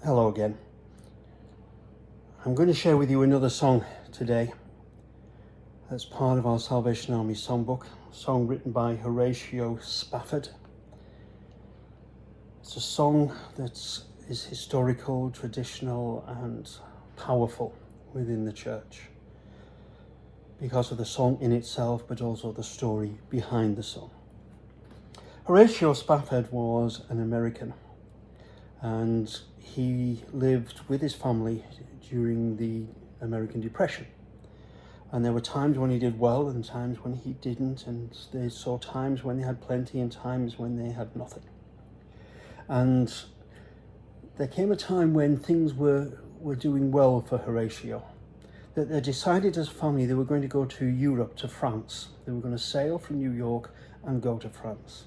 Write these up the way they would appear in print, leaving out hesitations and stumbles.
Hello again. I'm going to share with you another song today that's part of our Salvation Army songbook, a song written by Horatio Spafford. It's a song that is historical, traditional and powerful within the church because of the song in itself, but also the story behind the song. Horatio Spafford was an American, and he lived with his family during the American Depression. And there were times when he did well and times when he didn't, and they saw times when they had plenty and times when they had nothing. And there came a time when things were doing well for Horatio, that they decided as a family they were going to go to Europe, to France. They were going to sail from New York and go to France.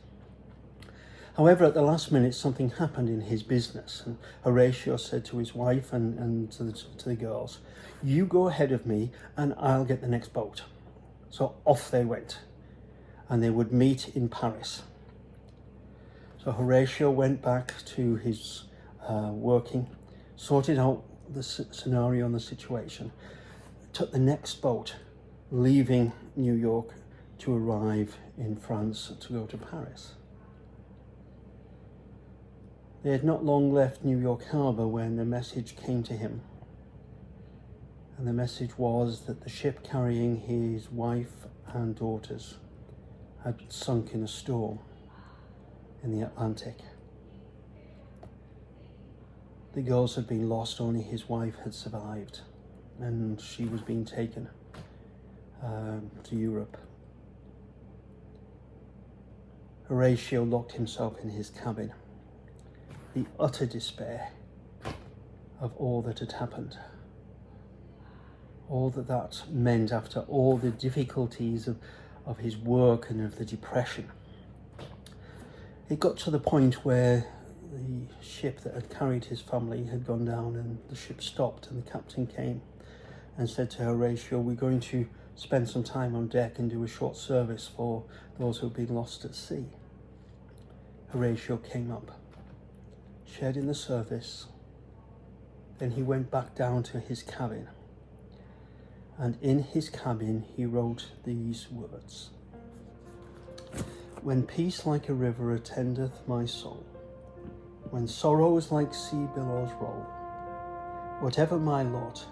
However, at the last minute, something happened in his business, and Horatio said to his wife and to the girls, "You go ahead of me and I'll get the next boat." So off they went, and they would meet in Paris. So Horatio went back to his working, sorted out the scenario and the situation, took the next boat, leaving New York to arrive in France to go to Paris. They had not long left New York Harbour when the message came to him. And the message was that the ship carrying his wife and daughters had sunk in a storm in the Atlantic. The girls had been lost, only his wife had survived, and she was being taken to Europe. Horatio locked himself in his cabin. The utter despair of all that had happened, all that meant after all the difficulties of his work and of the depression. It got to the point where the ship that had carried his family had gone down, and the ship stopped, and the captain came and said to Horatio, "We're going to spend some time on deck and do a short service for those who have been lost at sea." Horatio came up, shared in the service. Then he went back down to his cabin, and in his cabin he wrote these words: "When peace like a river attendeth my soul, when sorrows like sea billows roll, whatever my lot,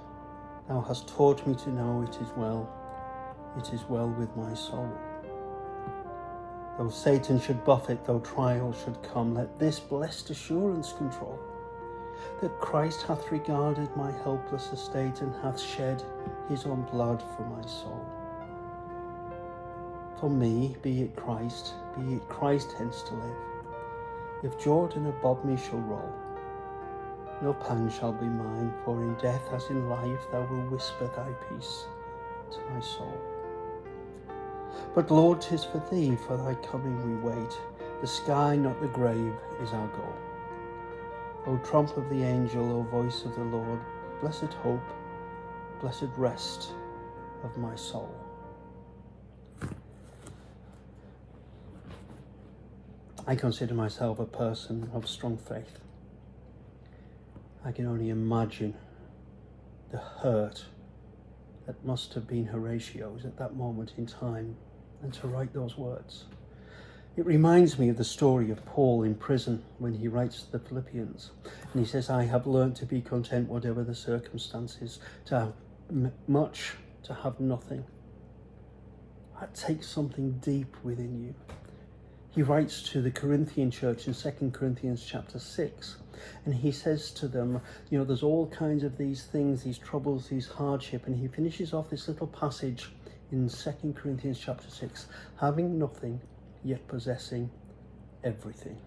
thou hast taught me to know it is well with my soul. Though Satan should buffet, though trials should come, let this blessed assurance control, that Christ hath regarded my helpless estate, and hath shed his own blood for my soul. For me, be it Christ hence to live. If Jordan above me shall roll, no pang shall be mine, for in death as in life thou wilt whisper thy peace to my soul. But Lord, 'tis for thee, for thy coming we wait. The sky, not the grave, is our goal. O trump of the angel, O voice of the Lord, blessed hope, blessed rest of my soul." I consider myself a person of strong faith. I can only imagine the hurt that must have been Horatio's at that moment in time, and to write those words. It reminds me of the story of Paul in prison when he writes to the Philippians, and he says, "I have learned to be content whatever the circumstances, to have much, to have nothing." That takes something deep within you. He writes to the Corinthian church in 2 Corinthians chapter 6, and he says to them, there's all kinds of these things, these troubles, these hardship, and he finishes off this little passage in 2 Corinthians chapter 6, having nothing, yet possessing everything.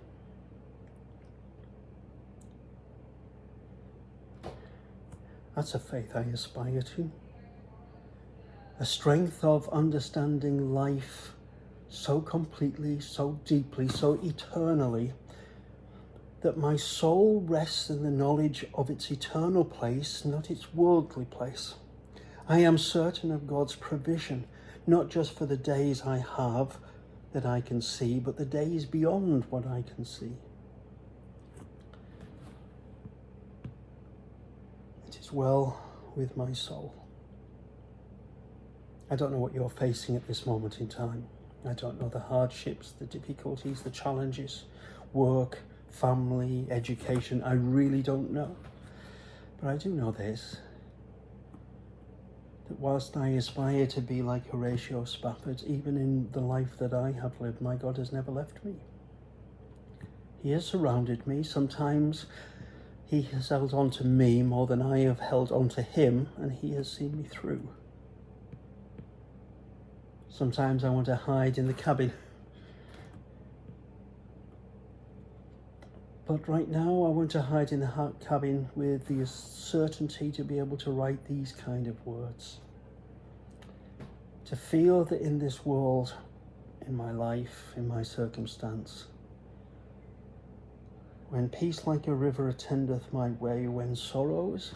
That's a faith I aspire to. A strength of understanding life so completely, so deeply, so eternally, that my soul rests in the knowledge of its eternal place, not its worldly place. I am certain of God's provision, not just for the days I have that I can see, but the days beyond what I can see. is well with my soul. I don't know what you're facing at this moment in time. I don't know the hardships, the difficulties, the challenges, work, family, education. I really don't know. But I do know this, that whilst I aspire to be like Horatio Spafford, even in the life that I have lived, my God has never left me. He has surrounded me. Sometimes he has held on to me more than I have held on to him, and he has seen me through. Sometimes I want to hide in the cabin. But right now I want to hide in the cabin with the certainty to be able to write these kind of words. To feel that in this world, in my life, in my circumstance, when peace like a river attendeth my way, when sorrows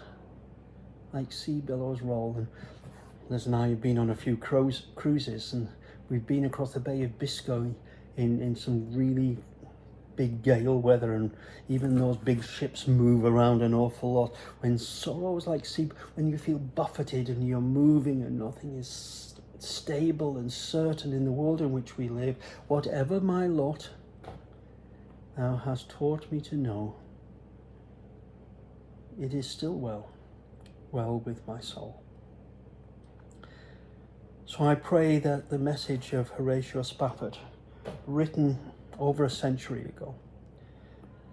like sea billows roll. And Liz and I have been on a few cruises, and we've been across the Bay of Biscay in some really big gale weather, and even those big ships move around an awful lot. When sorrows like sea, when you feel buffeted and you're moving and nothing is stable and certain in the world in which we live, whatever my lot, thou hast taught me to know, it is still well with my soul. So I pray that the message of Horatio Spafford, written over a century ago,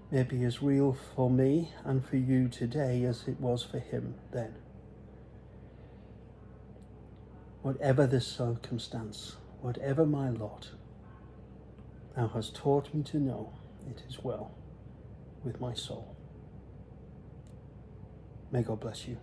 may be as real for me and for you today as it was for him then. Whatever the circumstance, whatever my lot, thou hast taught me to know, it is well with my soul. May God bless you.